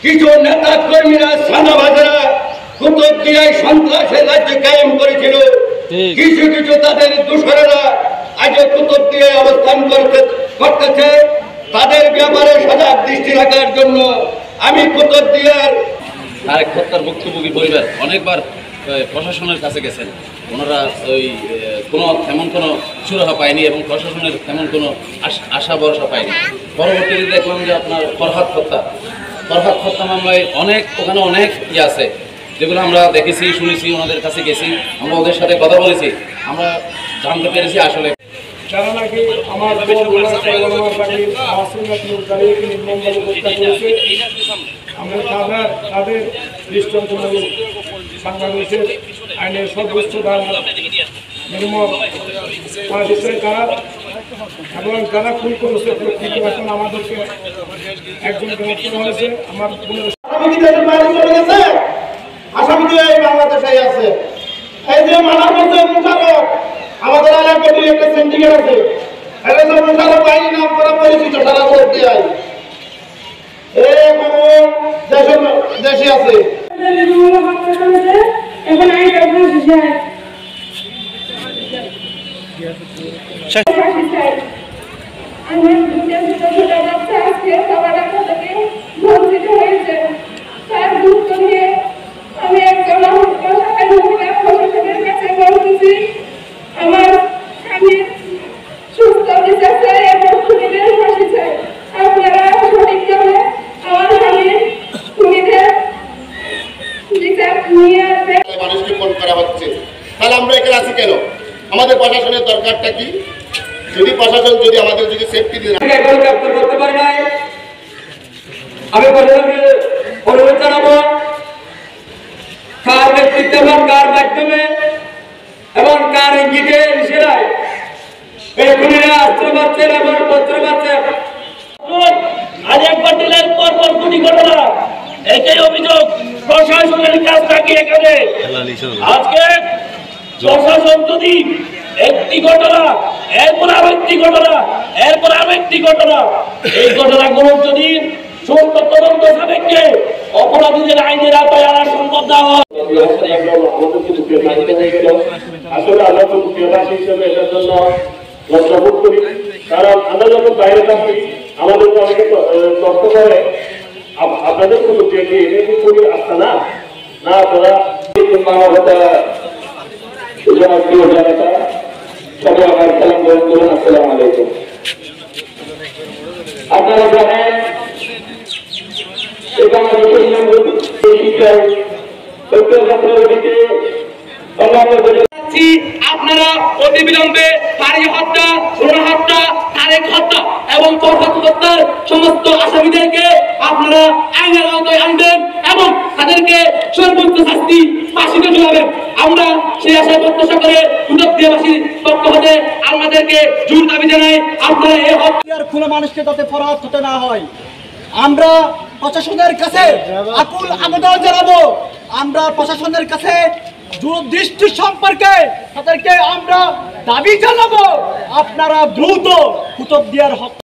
কিছু নেতা কর্মীরা সাদাবাজারা কুতুবদিয়ায় সন্ত্রাসের রাজ্য কায়েম করেছিল। কিছু কিছু তাদের দোসরেরা আজ কুতুবদিয়ায় অবস্থান করতেছে। তাদের ব্যাপারে সজাগ দৃষ্টি রাখার জন্য আমি কুতুবদিয়ার তারেক হত্যার ভুক্তভোগী পরিবার অনেকবার প্রশাসনের কাছে গেছেন। ওনারা ওই তেমন কোনো সুরাহা পায়নি এবং প্রশাসনের তেমন কোনো আশা ভরসা পায়নি। পরবর্তীতে দেখলাম যে আপনার ফরহাদ হত্যা মামলায় ওখানে অনেক আছে যেগুলো আমরা দেখেছি, শুনেছি, ওনাদের কাছে গেছি, আমরা ওদের সাথে কথা বলেছি, আমরা জানতে পেরেছি আসলে যারা নাকি আমার আমরা তাদের দৃষ্টান্তমূলক বাংলাদেশের আইনের সর্বোচ্চ দ্বারা নির্মম তারা এবং যারা খুন করেছে এখন আমাদেরকে একজন গ্রেফতার হয়েছে। আমার আসামি বাংলাদেশে আছে। এই যে মানার মধ্যে মুশারফ, আমাদের এলাকায় একটা সিন্ডিকেট আছে, এটা তো মুশারফ বাহিনী নাম করে পরিচিত সারা কুতুবদিয়ায়। দেশে আছে এখন আমি একজন আমার স্বামীর সুস্থ বিচার চাই এবং খুনিদের ফাঁসি চাই। আপনারা সঠিকভাবে আমার স্বামীর খুনিদের বিচার নিয়ে আসবেন। মানুষকে ফোন করা হচ্ছে, তাহলে আমরা এখানে আছি কেন? আমাদের প্রশাসনের দরকারটা কি? যদি প্রশাসন আমাদের সেফটি দিয়ে করতে পারি নাই, আমি প্রশাসনকে অনুরোধ জানাবো কার নেতৃত্বে এবং কার মাধ্যমে এবং কার ইঙ্গিতে সেরাই এই খুনিরা অস্ত্র পাচ্ছেন এবং পত্র পাচ্ছেন। আজ একবার দিলের পরপর গুলি ঘটনা, একই অভিযোগ প্রশাসনের কাছ থেকে। এখানে আজকে প্রশাসন যদি একটি ঘটনা, এরপর আরেকটি ঘটনা, এরপর আরেকটি ঘটনা, এই ঘটনাগুলো যদি সত্য তদন্ত সাপেক্ষে অপরাধীদের আইনের আওতায় আনা সম্ভব না হয়, আসলে আমরা তো মুক্তিবাসী হিসেবে এটার জন্য লজ্জাবোধ করি। কারণ আমরা যখন বাইরে থাকি আমাদেরকে অনেকে তর্ক করে, আপনাদের কোনো করি আসছে না না আপনারা সবাই আমার সালাম গ্রহণ করুন। আসসালামু আলাইকুম। আপনারা জানেন আপনারা অতি বিলম্বে ফারিয়া হত্যা, রুনা হত্যা, তারেক হত্যা এবং ফরহাদ হত্যার সমস্ত আসামিদেরকে আপনারা আইনের আওতায় আনবেন এবং তাদেরকে সর্বোচ্চ শাস্তি ফাঁসিতে ঝুলাবেন। আমরা সেই আশায় প্রত্যাশা করে কুতুবদিয়াবাসীর পক্ষ হতে আপনাদেরকে জোর দাবি জানাই, আপনারা এই হত্যার কোনো মানুষকে যাতে ফরহাদ হতে না হয়। আমরা প্রশাসনের কাছে আকুল আবেদন জানাবো, আমরা প্রশাসনের কাছে দূরদৃষ্টি সম্পর্কে তাদেরকে আমরা দাবি জানাবো, আপনারা দ্রুত কুতুবদিয়ার